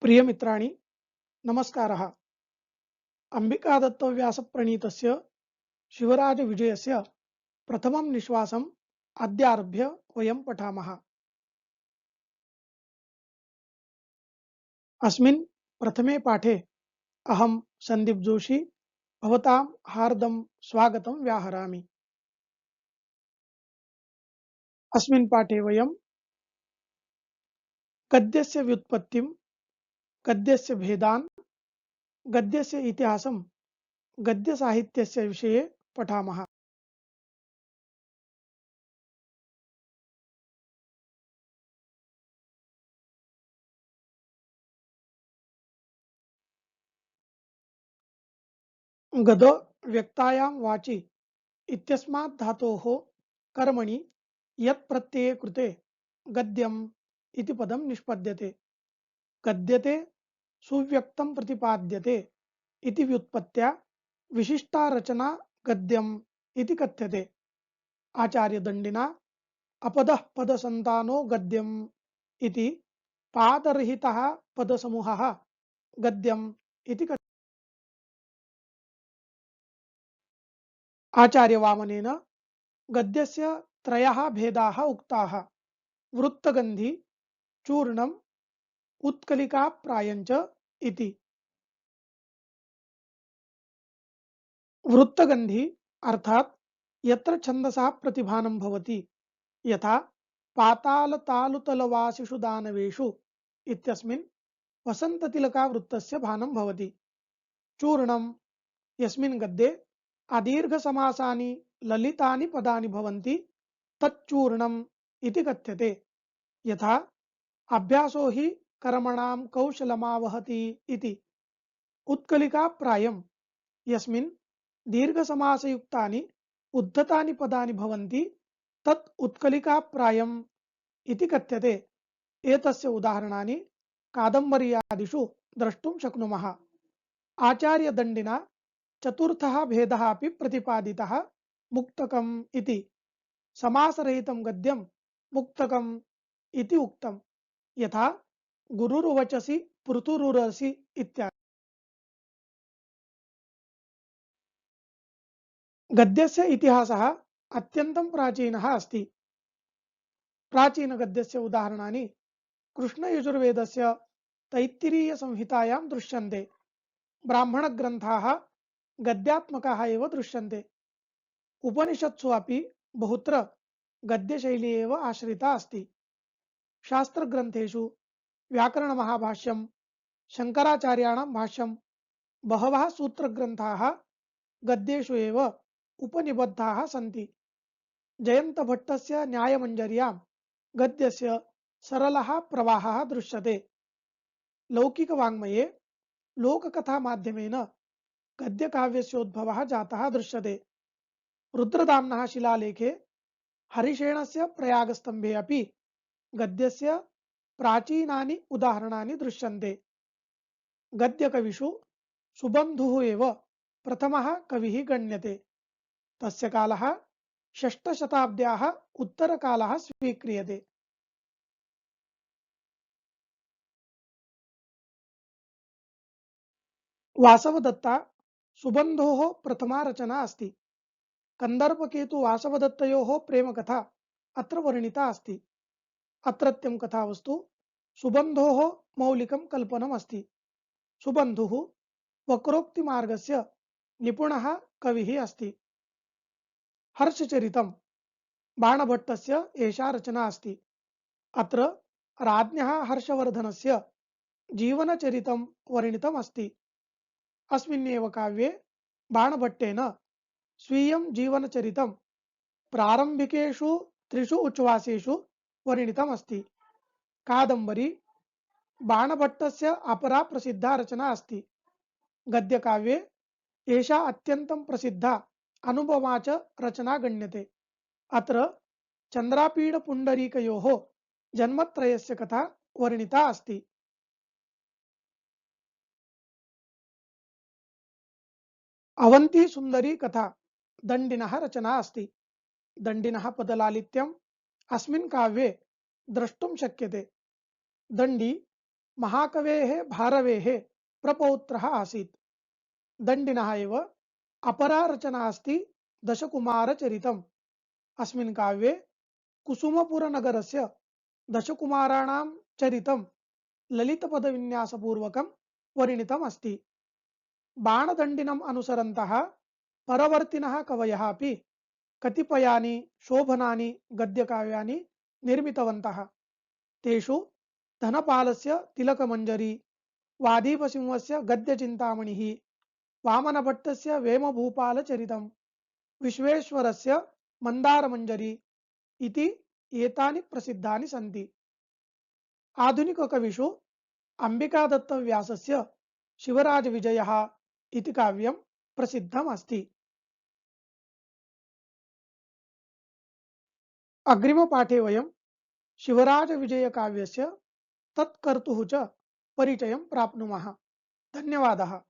प्रिय मित्राणि नमस्कारः। अंबिकादत्तव्यासप्रणीतस्य शिवराजविजयस्य प्रथमं निश्वासम् अद्यारभ्य वयं पठामः। अस्मिन् प्रथमे पाठे अहं सन्दीप जोशी भवतां हार्दं स्वागतं व्याहरामि। अस्मिन् पाठे वयं गद्यस्य व्युत्पत्तिं, गद्यस्य भेदान्, गद्यस्य इतिहासं, गद्यसाहित्यस्य विषये पठामः। गदो व्यक्तायां वाचि इत्यस्मात् धातोः कर्मणि यत् प्रत्यये कृते गद्यम् इति पदं निष्पद्यते। गद्यते सुव्यक्तं प्रतिपाद्यते इति व्युत्पत्त्या विशिष्टा रचना गद्यम् इति कथ्यते। आचार्यदण्डिना अपदः पदसन्तानो गद्यम् इति पादरहितः पदसमूहः गद्यम् इति कथ्यते। आचार्यवामनेन गद्यस्य त्रयः भेदाः उक्ताः: वृत्तगन्धि, चूर्णम्, उत्कलिकाप्रायञ्च इति। वृत्तगन्धि अर्थात् यत्र छन्दसः प्रतिभानं भवति, यथा पातालतालुतलवासिषु दानवेषु इत्यस्मिन् वसन्ततिलकावृत्तस्य भानं भवति। चूर्णं यस्मिन् गद्ये अदीर्घसमासानि ललितानि पदानि भवन्ति तच्चूर्णम् इति कथ्यते। यथा अभ्यासो हि कर्मणां कौशलमावहति इति। उत्कलिकाप्रायं यस्मिन् दीर्घसमासयुक्तानि उद्धतानि पदानि भवन्ति तत् उत्कलिकाप्रायम् इति कथ्यते। एतस्य उदाहरणानि कादम्बर्यादिषु द्रष्टुं शक्नुमः। आचार्यदण्डिना चतुर्थः भेदः अपि प्रतिपादितः मुक्तकम् इति। समासरहितं गद्यं मुक्तकम् इति उक्तम्। यथा गुरुर्वचसि पृथुरुरसि इत्यादि। गद्यस्य इतिहासः अत्यन्तं प्राचीनः अस्ति। प्राचीनगद्यस्य उदाहरणानि कृष्णयजुर्वेदस्य तैत्तिरीयसंहितायां दृश्यन्ते। ब्राह्मणग्रन्थाः गद्यात्मकाः एव दृश्यन्ते। उपनिषत्सु अपि बहुत्र गद्यशैली एव आश्रिता अस्ति। शास्त्रग्रन्थेषु व्याकरणमहाभाष्यं, शङ्कराचार्याणां भाष्यं, बहवः सूत्रग्रन्थाः गद्येषु एव उपनिबद्धाः सन्ति। जयन्तभट्टस्य न्यायमञ्जर्यां गद्यस्य सरलः प्रवाहः दृश्यते। लौकिकवाङ्मये लोककथामाध्यमेन गद्यकाव्यस्योद्भवः जातः दृश्यते। रुद्रदाम्नः शिलालेखे हरिशेणस्य प्रयागस्तम्भे अपि गद्यस्य प्राचीनानि उदाहरणानि दृश्यन्ते। गद्यकविषु सुबन्धुः एव प्रथमः कविः गण्यते। तस्य कालः षष्ठशताब्द्याः उत्तरकालः स्वीक्रियते। वासवदत्ता सुबन्धोः प्रथमा रचना अस्ति। कन्दर्पकेतु वासवदत्तयोः प्रेमकथा अत्र वर्णिता अस्ति। अत्रत्यं कथावस्तु सुबन्धोः मौलिकं कल्पनम् अस्ति। सुबन्धुः वक्रोक्तिमार्गस्य निपुणः कविः अस्ति। हर्षचरितं बाणभट्टस्य एषा रचना अस्ति। अत्र राज्ञः हर्षवर्धनस्य जीवनचरितं वर्णितम् अस्ति। अस्मिन्नेव काव्ये बाणभट्टेन स्वीयं जीवनचरितं प्रारम्भिकेषु त्रिषु उच्छ्वासेषु वर्णितम् अस्ति। कादम्बरी बाणभट्टस्य अपरा प्रसिद्धा रचना अस्ति। गद्यकाव्ये एषा अत्यन्तं प्रसिद्धा अनुभवा च रचना गण्यते। अत्र चन्द्रापीडपुण्डरीकयोः जन्मत्रयस्य कथा वर्णिता अस्ति। अवंती सुंदरी कथा दण्डिनः रचना अस्ति। दण्डिनः पदलालित्यम् अस्मिन् काव्ये द्रष्टुं शक्यते। दण्डी महाकवेः भारवेः प्रपौत्रः आसीत्। दण्डिनः एव अपरा रचना अस्ति दशकुमारचरितम्। अस्मिन् काव्ये कुसुमपुरनगरस्य दशकुमाराणां चरितं ललितपदविन्यासपूर्वकं वर्णितम् अस्ति। बाणदण्डिनम् अनुसरन्तः परवर्तिनः कवयः अपि कतिपयानि शोभनानि गद्यकाव्यानि निर्मितवन्तः। तेषु धनपालस्य तिलकमञ्जरी, वादीपसिंहस्य गद्यचिन्तामणिः, वामनभट्टस्य वेमभूपालचरितं, विश्वेश्वरस्य मन्दारमञ्जरी इति एतानि प्रसिद्धानि सन्ति। आधुनिककविषु अम्बिकादत्तव्यासस्य शिवराजविजयः इति काव्यं प्रसिद्धम् अस्ति। अग्रिमपाठे वयं शिवराजविजयकाव्यस्य तत्कर्तुः च परिचयं प्राप्नुमः। धन्यवादः।